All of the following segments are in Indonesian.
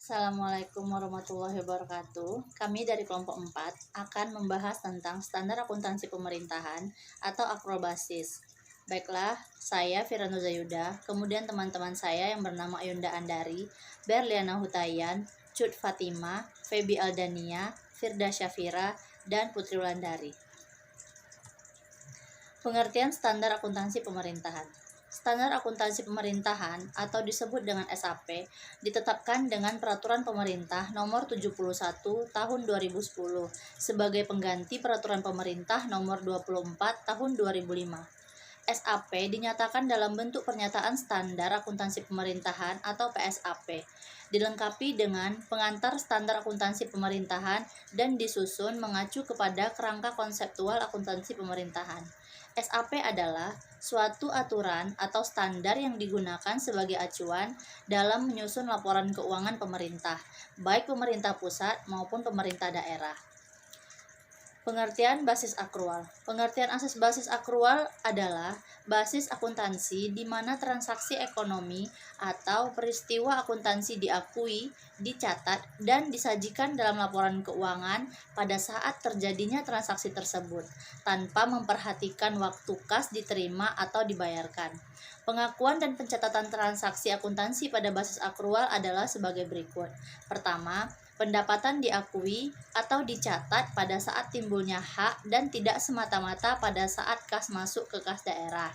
Assalamualaikum warahmatullahi wabarakatuh. Kami dari kelompok 4 akan membahas tentang standar akuntansi pemerintahan atau akrobasis. Baiklah, saya Firanu Zayuda, kemudian teman-teman saya yang bernama Yunda Andari, Berliana Hutayan, Cut Fatima, Febi Aldania, Firda Syafira, dan Putri Wulandari. Pengertian standar akuntansi pemerintahan. Standar akuntansi pemerintahan atau disebut dengan SAP ditetapkan dengan Peraturan Pemerintah Nomor 71 Tahun 2010 sebagai pengganti Peraturan Pemerintah Nomor 24 Tahun 2005. SAP dinyatakan dalam bentuk Pernyataan Standar Akuntansi Pemerintahan atau PSAP, dilengkapi dengan pengantar standar akuntansi pemerintahan dan disusun mengacu kepada kerangka konseptual akuntansi pemerintahan. SAP adalah suatu aturan atau standar yang digunakan sebagai acuan dalam menyusun laporan keuangan pemerintah, baik pemerintah pusat maupun pemerintah daerah. Pengertian basis akrual. Pengertian asas basis akrual adalah basis akuntansi di mana transaksi ekonomi atau peristiwa akuntansi diakui, dicatat, dan disajikan dalam laporan keuangan pada saat terjadinya transaksi tersebut, tanpa memperhatikan waktu kas diterima atau dibayarkan. Pengakuan dan pencatatan transaksi akuntansi pada basis akrual adalah sebagai berikut. Pertama, pendapatan diakui atau dicatat pada saat timbulnya hak dan tidak semata-mata pada saat kas masuk ke kas daerah.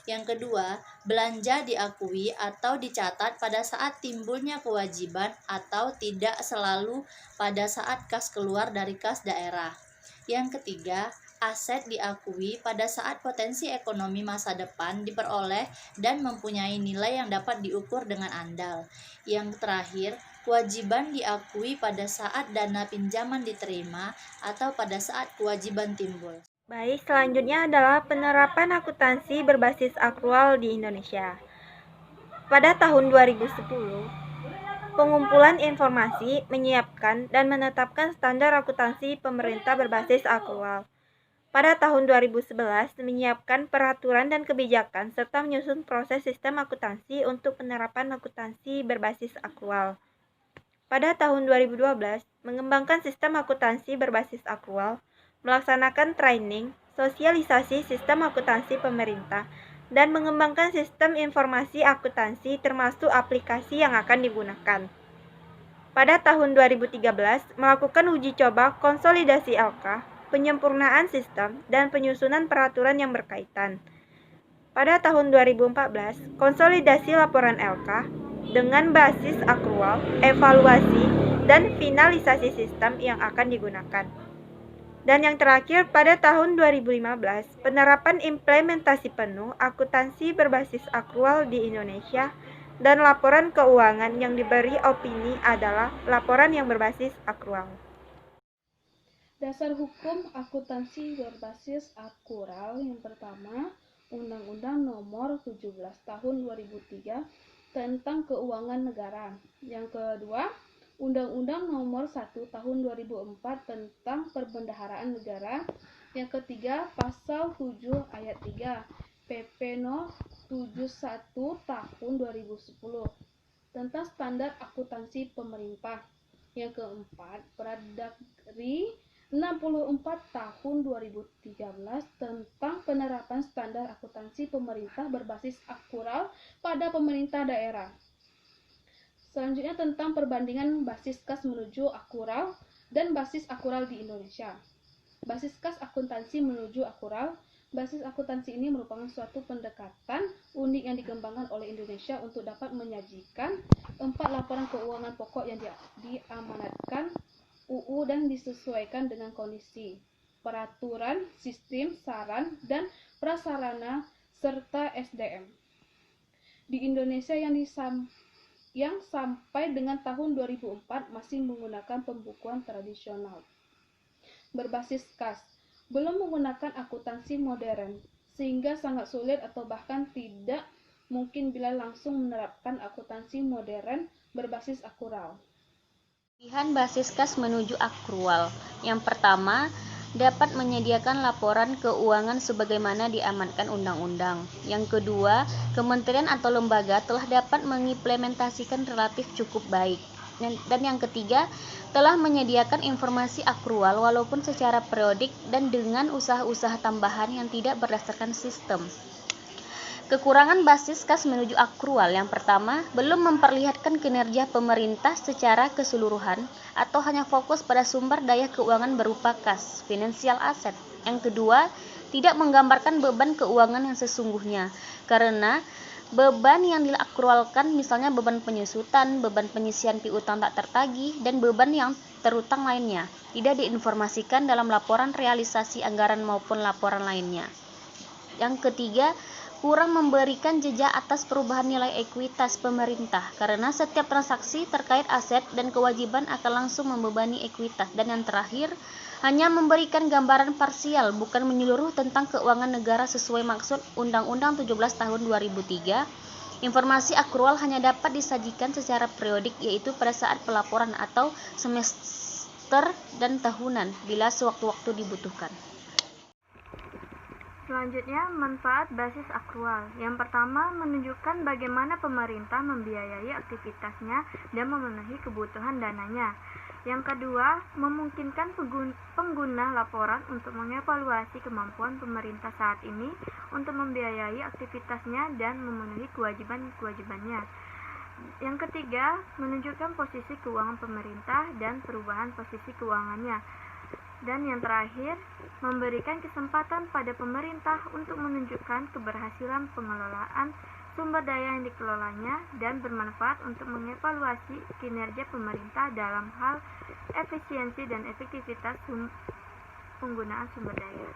Yang kedua, belanja diakui atau dicatat pada saat timbulnya kewajiban atau tidak selalu pada saat kas keluar dari kas daerah. Yang ketiga, aset diakui pada saat potensi ekonomi masa depan diperoleh dan mempunyai nilai yang dapat diukur dengan andal. Yang terakhir, kewajiban diakui pada saat dana pinjaman diterima atau pada saat kewajiban timbul. Baik, selanjutnya adalah penerapan akuntansi berbasis akrual di Indonesia. Pada tahun 2010, pengumpulan informasi, menyiapkan, dan menetapkan standar akuntansi pemerintah berbasis akrual. Pada tahun 2011, menyiapkan peraturan dan kebijakan serta menyusun proses sistem akuntansi untuk penerapan akuntansi berbasis akrual. Pada tahun 2012, mengembangkan sistem akuntansi berbasis akrual, melaksanakan training, sosialisasi sistem akuntansi pemerintah, dan mengembangkan sistem informasi akuntansi termasuk aplikasi yang akan digunakan. Pada tahun 2013, melakukan uji coba konsolidasi LK, penyempurnaan sistem, dan penyusunan peraturan yang berkaitan. Pada tahun 2014, konsolidasi laporan LK dengan basis akrual, evaluasi, dan finalisasi sistem yang akan digunakan. Dan yang terakhir, pada tahun 2015, penerapan implementasi penuh akuntansi berbasis akrual di Indonesia dan laporan keuangan yang diberi opini adalah laporan yang berbasis akrual. Dasar hukum akuntansi berbasis akrual yang pertama, Undang-Undang Nomor 17 Tahun 2003 tentang Keuangan Negara. Yang kedua, Undang-Undang Nomor 1 Tahun 2004 tentang Perbendaharaan Negara. Yang ketiga, Pasal 7 Ayat 3 PP No. 71 Tahun 2010 tentang Standar Akuntansi Pemerintah. Yang keempat, Perdagri 64 Tahun 2013 tentang penerapan standar akuntansi pemerintah berbasis akrual pada pemerintah daerah. Selanjutnya tentang perbandingan basis kas menuju akrual dan basis akrual di Indonesia. Basis kas akuntansi menuju akrual. Basis akuntansi ini merupakan suatu pendekatan unik yang dikembangkan oleh Indonesia untuk dapat menyajikan 4 laporan keuangan pokok yang diamanatkan UU dan disesuaikan dengan kondisi, peraturan, sistem, saran, dan prasarana, serta SDM. Di Indonesia yang sampai dengan tahun 2004 masih menggunakan pembukuan tradisional berbasis kas, belum menggunakan akuntansi modern, sehingga sangat sulit atau bahkan tidak mungkin bila langsung menerapkan akuntansi modern berbasis akrual. Pilihan basis kas menuju akrual. Yang pertama, dapat menyediakan laporan keuangan sebagaimana diamanatkan undang-undang. Yang kedua, kementerian atau lembaga telah dapat mengimplementasikan relatif cukup baik. Dan yang ketiga, telah menyediakan informasi akrual walaupun secara periodik dan dengan usaha-usaha tambahan yang tidak berdasarkan sistem. Kekurangan basis kas menuju akrual yang pertama, belum memperlihatkan kinerja pemerintah secara keseluruhan atau hanya fokus pada sumber daya keuangan berupa kas, financial asset. Yang kedua, tidak menggambarkan beban keuangan yang sesungguhnya, karena beban yang diakrualkan misalnya beban penyusutan, beban penyisian piutang tak tertagih, dan beban yang terutang lainnya, tidak diinformasikan dalam laporan realisasi anggaran maupun laporan lainnya. Yang ketiga, kurang memberikan jejak atas perubahan nilai ekuitas pemerintah, karena setiap transaksi terkait aset dan kewajiban akan langsung membebani ekuitas. Dan yang terakhir, hanya memberikan gambaran parsial, bukan menyeluruh tentang keuangan negara sesuai maksud Undang-Undang 17 tahun 2003. Informasi akrual hanya dapat disajikan secara periodik, yaitu pada saat pelaporan atau semester dan tahunan bila sewaktu-waktu dibutuhkan. Selanjutnya, manfaat basis akrual. Yang pertama, menunjukkan bagaimana pemerintah membiayai aktivitasnya dan memenuhi kebutuhan dananya. Yang kedua, memungkinkan pengguna laporan untuk mengevaluasi kemampuan pemerintah saat ini untuk membiayai aktivitasnya dan memenuhi kewajiban-kewajibannya. Yang ketiga, menunjukkan posisi keuangan pemerintah dan perubahan posisi keuangannya. Dan yang terakhir, memberikan kesempatan pada pemerintah untuk menunjukkan keberhasilan pengelolaan sumber daya yang dikelolanya dan bermanfaat untuk mengevaluasi kinerja pemerintah dalam hal efisiensi dan efektivitas penggunaan sumber daya.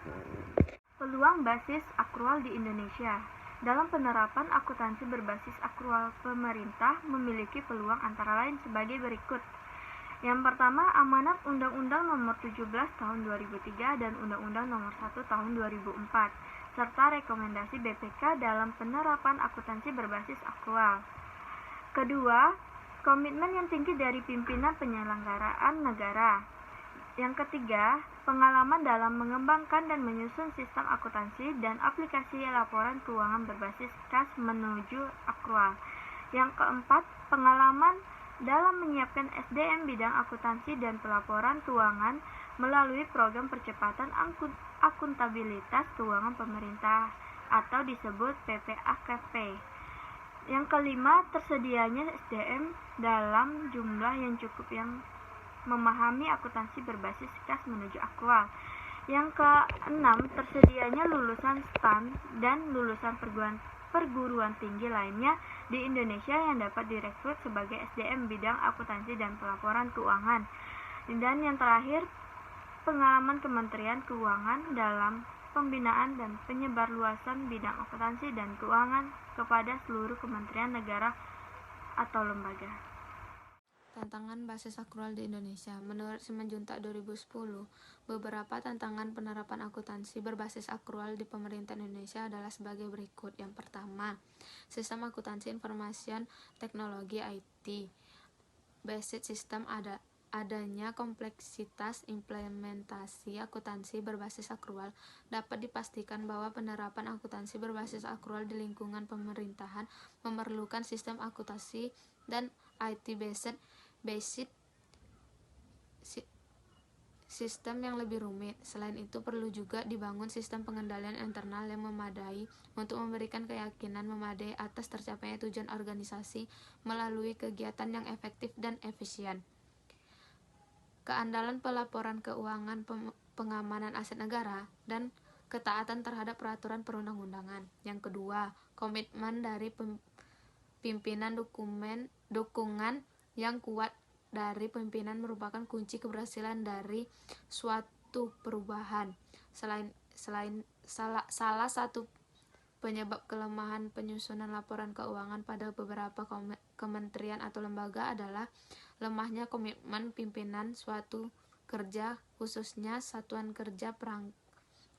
Peluang basis akrual di Indonesia. Dalam penerapan akuntansi berbasis akrual, pemerintah memiliki peluang antara lain sebagai berikut. Yang pertama, amanat Undang-Undang Nomor 17 Tahun 2003 dan Undang-Undang Nomor 1 Tahun 2004, serta rekomendasi BPK dalam penerapan akuntansi berbasis akrual. Kedua, komitmen yang tinggi dari pimpinan penyelenggaraan negara. Yang ketiga, pengalaman dalam mengembangkan dan menyusun sistem akuntansi dan aplikasi laporan keuangan berbasis kas menuju akrual. Yang keempat, pengalaman dalam menyiapkan SDM bidang akuntansi dan pelaporan keuangan melalui program percepatan akuntabilitas keuangan pemerintah atau disebut PPAKP. Yang kelima, tersedianya SDM dalam jumlah yang cukup yang memahami akuntansi berbasis kas menuju akrual. Yang keenam, tersedianya lulusan STAN dan lulusan perguruan tinggi lainnya di Indonesia yang dapat direkrut sebagai SDM bidang akuntansi dan pelaporan keuangan. Dan yang terakhir, pengalaman Kementerian Keuangan dalam pembinaan dan penyebarluasan bidang akuntansi dan keuangan kepada seluruh kementerian negara atau lembaga. Tantangan basis akrual di Indonesia. Menurut Simanjuntak 2010, beberapa tantangan penerapan akuntansi berbasis akrual di pemerintah Indonesia adalah sebagai berikut. Yang pertama, sistem akuntansi information teknologi IT. Basic sistem adanya kompleksitas implementasi akuntansi berbasis akrual. Dapat dipastikan bahwa penerapan akuntansi berbasis akrual di lingkungan pemerintahan memerlukan sistem akuntansi dan IT basic sistem yang lebih rumit. Selain itu, perlu juga dibangun sistem pengendalian internal yang memadai untuk memberikan keyakinan memadai atas tercapainya tujuan organisasi melalui kegiatan yang efektif dan efisien. Keandalan pelaporan keuangan, pengamanan aset negara, dan ketaatan terhadap peraturan perundang-undangan. Yang kedua, komitmen dari pimpinan dukungan yang kuat dari pimpinan merupakan kunci keberhasilan dari suatu perubahan. Salah satu penyebab kelemahan penyusunan laporan keuangan pada beberapa kementerian atau lembaga adalah lemahnya komitmen pimpinan suatu kerja, khususnya Satuan Kerja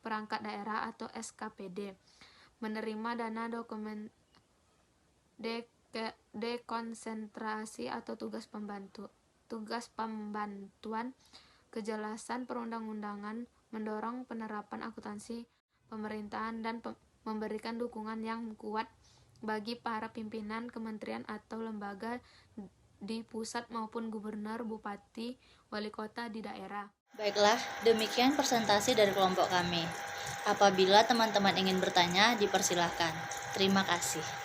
Perangkat Daerah atau SKPD, menerima dana dekonsentrasi atau tugas pembantuan. Kejelasan perundang-undangan mendorong penerapan akuntansi pemerintahan dan memberikan dukungan yang kuat bagi para pimpinan kementerian atau lembaga di pusat maupun gubernur, bupati, wali kota di daerah. Baiklah, demikian presentasi dari kelompok kami. Apabila teman-teman ingin bertanya, dipersilahkan. Terima kasih.